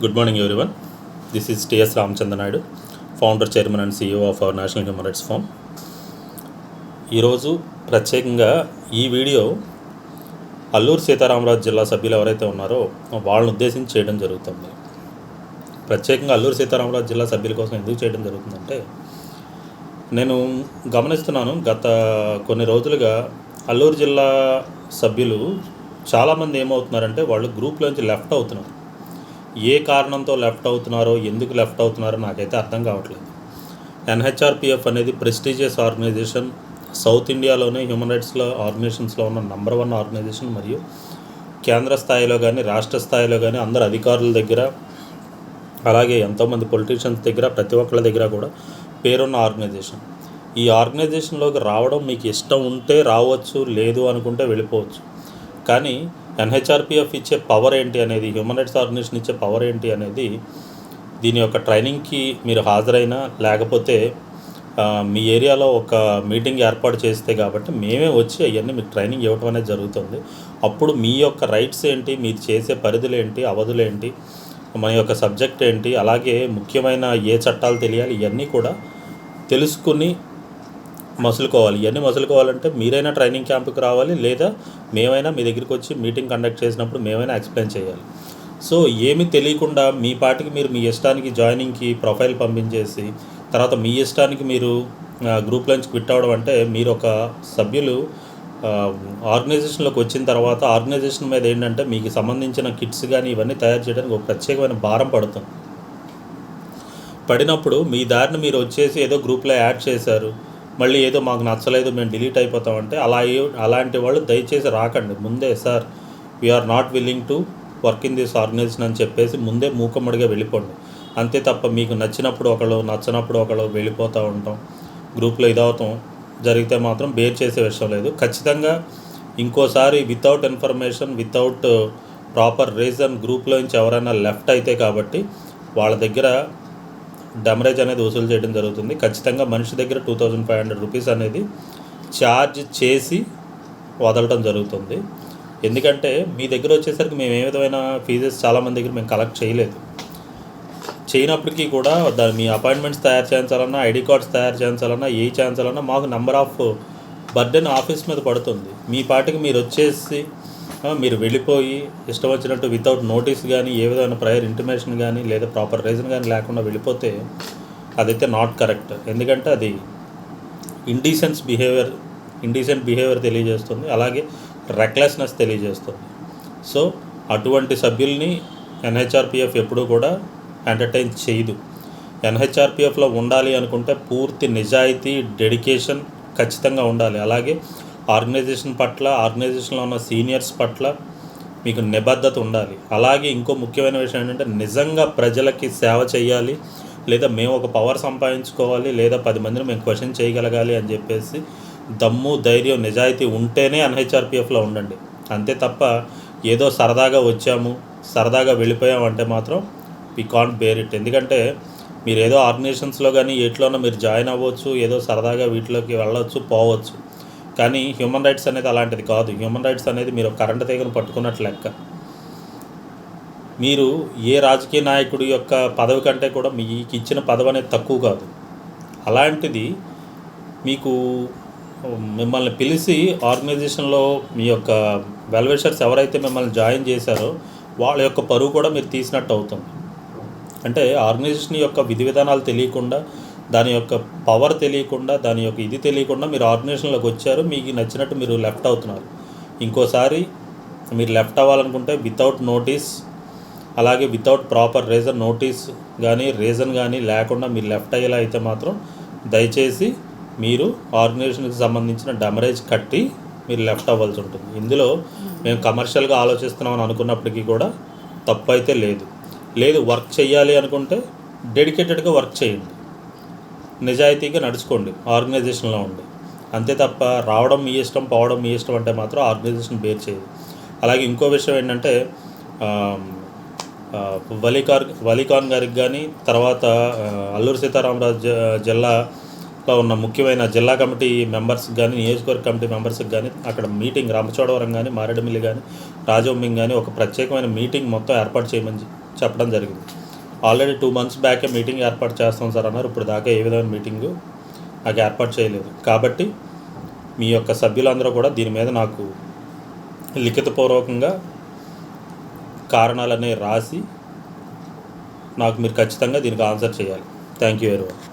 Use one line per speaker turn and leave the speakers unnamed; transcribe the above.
Good morning, everyone. This is T.S. Ramchandra Naidu, founder, chairman, and CEO of our National Human Rights Firm. ఈరోజు ప్రత్యేకంగా ఈ video Alluri Sitaramaraju జిల్లా సభ్యులు ఎవరైతే ఉన్నారో వాళ్ళని ఉద్దేశించి చేయడం జరుగుతుంది. ప్రత్యేకంగా అల్లూరు సీతారామరాజు జిల్లా సభ్యుల కోసం ఎందుకు చేయడం జరుగుతుందంటే, నేను గమనిస్తున్నాను గత కొన్ని రోజులుగా అల్లూరు జిల్లా సభ్యులు చాలామంది ఏమవుతున్నారంటే వాళ్ళు గ్రూప్లోంచి లెఫ్ట్ అవుతున్నారు. ఏ కారణంతో లెఫ్ట్ అవుతున్నారో, ఎందుకు లెఫ్ట్ అవుతున్నారో నాకైతే అర్థం కావట్లేదు. NHRPF అనేది ప్రెస్టీజియస్ ఆర్గనైజేషన్, సౌత్ ఇండియాలోనే హ్యూమన్ రైట్స్లో ఆర్గనైజేషన్స్లో ఉన్న నంబర్ 1 ఆర్గనైజేషన్. మరియు కేంద్ర స్థాయిలో కానీ రాష్ట్ర స్థాయిలో కానీ అందరు అధికారుల దగ్గర, అలాగే ఎంతోమంది పొలిటీషియన్స్ దగ్గర, ప్రతి ఒక్కళ్ళ దగ్గర కూడా పేరున్న ఆర్గనైజేషన్. ఈ ఆర్గనైజేషన్లోకి రావడం మీకు ఇష్టం ఉంటే రావచ్చు, లేదు అనుకుంటే వెళ్ళిపోవచ్చు. కానీ NHRPF ఇచ్చే పవర్ ఏంటి అనేది, హ్యూమన్ రైట్స్ ఆర్గనైజేషన్ ఇచ్చే పవర్ ఏంటి అనేది, దీని యొక్క ట్రైనింగ్కి మీరు హాజరైనా లేకపోతే మీ ఏరియాలో ఒక మీటింగ్ ఏర్పాటు చేస్తే కాబట్టి మేమే వచ్చి అవన్నీ మీకు ట్రైనింగ్ ఇవ్వటం అనేది జరుగుతుంది. అప్పుడు మీ యొక్క రైట్స్ ఏంటి, మీరు చేసే పరిధులు ఏంటి, అవధులు ఏంటి, మన యొక్క సబ్జెక్ట్ ఏంటి, అలాగే ముఖ్యమైన ఏ చట్టాలు తెలియాలి, ఇవన్నీ కూడా తెలుసుకుని మసులుకోవాలి. ఇవన్నీ మసులుకోవాలంటే మీరైనా ట్రైనింగ్ క్యాంపుకి రావాలి, లేదా మేమైనా మీ దగ్గరికి వచ్చి మీటింగ్ కండక్ట్ చేసినప్పుడు మేమైనా ఎక్స్ప్లెయిన్ చేయాలి. సో ఏమీ తెలియకుండా మీ పాటికి మీరు మీ ఇష్టానికి జాయినింగ్కి ప్రొఫైల్ పంపించేసి తర్వాత మీ ఇష్టానికి మీరు గ్రూప్ నుంచి క్విట్ అవ్వడం అంటే, మీరు ఒక సభ్యులు ఆర్గనైజేషన్లోకి వచ్చిన తర్వాత ఆర్గనైజేషన్ మీద ఏంటంటే మీకు సంబంధించిన కిట్స్ కానీ ఇవన్నీ తయారు చేయడానికి ఒక ప్రత్యేకమైన భారం పడుతుంది. పడినప్పుడు మీ దారిని మీరు వచ్చేసి ఏదో గ్రూప్లో యాడ్ చేశారు, మళ్ళీ ఏదో మాకు నచ్చలేదు మేము డిలీట్ అయిపోతామంటే అలాంటి వాళ్ళు దయచేసి రాకండి. ముందే sir we are not willing to work in this organization అని చెప్పేసి ముందే మూకమ్మడిగా వెళ్ళిపోండి. అంతే తప్ప మీకు నచ్చినప్పుడు ఒకళ్ళు, నచ్చినప్పుడు ఒకళ్ళు వెళ్ళిపోతూ ఉంటాం, గ్రూప్లో ఇదవుతాం జరిగితే మాత్రం బేర్ చేసే విషయం లేదు. ఖచ్చితంగా ఇంకోసారి without information, without proper reason గ్రూప్లో నుంచి ఎవరైనా లెఫ్ట్ అయితే కాబట్టి వాళ్ళ దగ్గర డెమరేజ్ అనేది వసూలు చేయడం జరుగుతుంది. ఖచ్చితంగా మనిషి దగ్గర 2500 రూపీస్ అనేది ఛార్జ్ చేసి వదలటం జరుగుతుంది. ఎందుకంటే మీ దగ్గర వచ్చేసరికి మేము ఏ విధమైన ఫీజెస్ చాలామంది దగ్గర మేము కలెక్ట్ చేయనప్పటికీ కూడా మీ అపాయింట్మెంట్స్ తయారు చేయించాలన్నా, ఐడి కార్డ్స్ తయారు చేయించాలన్నా, ఏ చేయించాలన్నా మాకు నెంబర్ ఆఫ్ బర్డెన్ ఆఫీస్ మీద పడుతుంది. మీ పాటికి మీరు వచ్చేసి మీరు వెళ్ళిపోయి ఇష్టం వచ్చినట్టు వితౌట్ నోటీస్ కానీ, ఏ విధమైన ప్రయర్ ఇంటిమేషన్ కానీ, లేదా ప్రాపర్ రీజన్ కానీ లేకుండా వెళ్ళిపోతే అదైతే నాట్ కరెక్ట్. ఎందుకంటే అది ఇండీసెంట్ బిహేవియర్ తెలియజేస్తుంది, అలాగే రెక్లెస్నెస్ తెలియజేస్తుంది. సో అటువంటి సభ్యుల్ని NHRPF ఎప్పుడూ కూడా ఎంటర్టైన్ చేయదు. NHRPFలో ఉండాలి అనుకుంటే పూర్తి నిజాయితీ, డెడికేషన్ ఖచ్చితంగా ఉండాలి. అలాగే ఆర్గనైజేషన్ పట్ల, ఆర్గనైజేషన్లో ఉన్న సీనియర్స్ పట్ల మీకు నిబద్ధత ఉండాలి. అలాగే ఇంకో ముఖ్యమైన విషయం ఏంటంటే నిజంగా ప్రజలకి సేవ చేయాలి, లేదా మేము ఒక పవర్ సంపాదించుకోవాలి, లేదా 10 మందిని మేము క్వశ్చన్ చేయగలగాలి అని చెప్పేసి దమ్ము, ధైర్యం, నిజాయితీ ఉంటేనే NHRPFలో ఉండండి. అంతే తప్ప ఏదో సరదాగా వచ్చాము, సరదాగా వెళ్ళిపోయామంటే మాత్రం వి కాంట్ బేర్ ఇట్. ఎందుకంటే మీరు ఏదో ఆర్గనైజేషన్స్లో కానీ ఎట్లోనో మీరు జాయిన్ అవ్వచ్చు, ఏదో సరదాగా వీటిలోకి వెళ్ళవచ్చు, పోవచ్చు. కానీ హ్యూమన్ రైట్స్ అనేది అలాంటిది కాదు. హ్యూమన్ రైట్స్ అనేది మీరు కరెంట్ తీగను పట్టుకున్నట్లు లెక్క. మీరు ఏ రాజకీయ నాయకుడి యొక్క పదవి కంటే కూడా మీకు ఇచ్చిన పదవి అనేది తక్కువ కాదు. అలాంటిది మీకు మిమ్మల్ని పిలిచి ఆర్గనైజేషన్లో మీ యొక్క వెల్విషర్స్ ఎవరైతే మిమ్మల్ని జాయిన్ చేశారో వాళ్ళ యొక్క పరువు కూడా మీరు తీసినట్టు అవుతుంది. అంటే ఆర్గనైజేషన్ యొక్క విధి విధానాలు తెలియకుండా, దాని యొక్క పవర్ తెలియకుండా, దాని యొక్క ఇది తెలియకుండా మీరు ఆర్గనైజేషన్లోకి వచ్చారు, మీకు నచ్చినట్టు మీరు లెఫ్ట్ అవుతున్నారు. ఇంకోసారి మీరు లెఫ్ట్ అవ్వాలనుకుంటే వితౌట్ నోటీస్, అలాగే వితౌట్ ప్రాపర్ రీజన్ కానీ లేకుండా మీరు లెఫ్ట్ అయ్యేలా అయితే మాత్రం దయచేసి మీరు ఆర్గనైజేషన్కి సంబంధించిన డెమరేజ్ కట్టి మీరు లెఫ్ట్ అవ్వాల్సి ఉంటుంది. ఇందులో మేము కమర్షియల్గా ఆలోచిస్తున్నామని అనుకున్నప్పటికీ కూడా తప్పు అయితే లేదు. వర్క్ చేయాలి అనుకుంటే డెడికేటెడ్గా వర్క్ చేయండి, నిజాయితీగా నడుచుకోండి, ఆర్గనైజేషన్లో ఉండి. అంతే తప్ప రావడం మీ ఇష్టం, పోవడం మీ ఇష్టం అంటే మాత్రం ఆర్గనైజేషన్ బేర్ చేయదు. అలాగే ఇంకో విషయం ఏంటంటే వలీఖాన్ గారికి కానీ, తర్వాత అల్లూరు సీతారామరాజు జిల్లాలో ఉన్న ముఖ్యమైన జిల్లా కమిటీ మెంబర్స్కి కానీ, నియోజకవర్గ కమిటీ మెంబర్స్కి కానీ అక్కడ మీటింగ్ రంపచోడవరం కానీ, మారేడుమిల్లి కానీ, రాజవొమ్మింగ్ కానీ ఒక ప్రత్యేకమైన మీటింగ్ మొత్తం ఏర్పాటు చేయమని చెప్పడం జరిగింది. ఆల్రెడీ 2 months బ్యాకే మీటింగ్ ఏర్పాటు చేస్తాం సార్ అన్నారు. ఇప్పుడు దాకా ఏ విధమైన మీటింగు నాకు ఏర్పాటు చేయలేదు. కాబట్టి మీ యొక్క సభ్యులందరూ కూడా దీని మీద నాకు లిఖితపూర్వకంగా కారణాలన్నీ రాసి నాకు మీరు ఖచ్చితంగా దీనికి ఆన్సర్ చేయాలి. Thank you very much.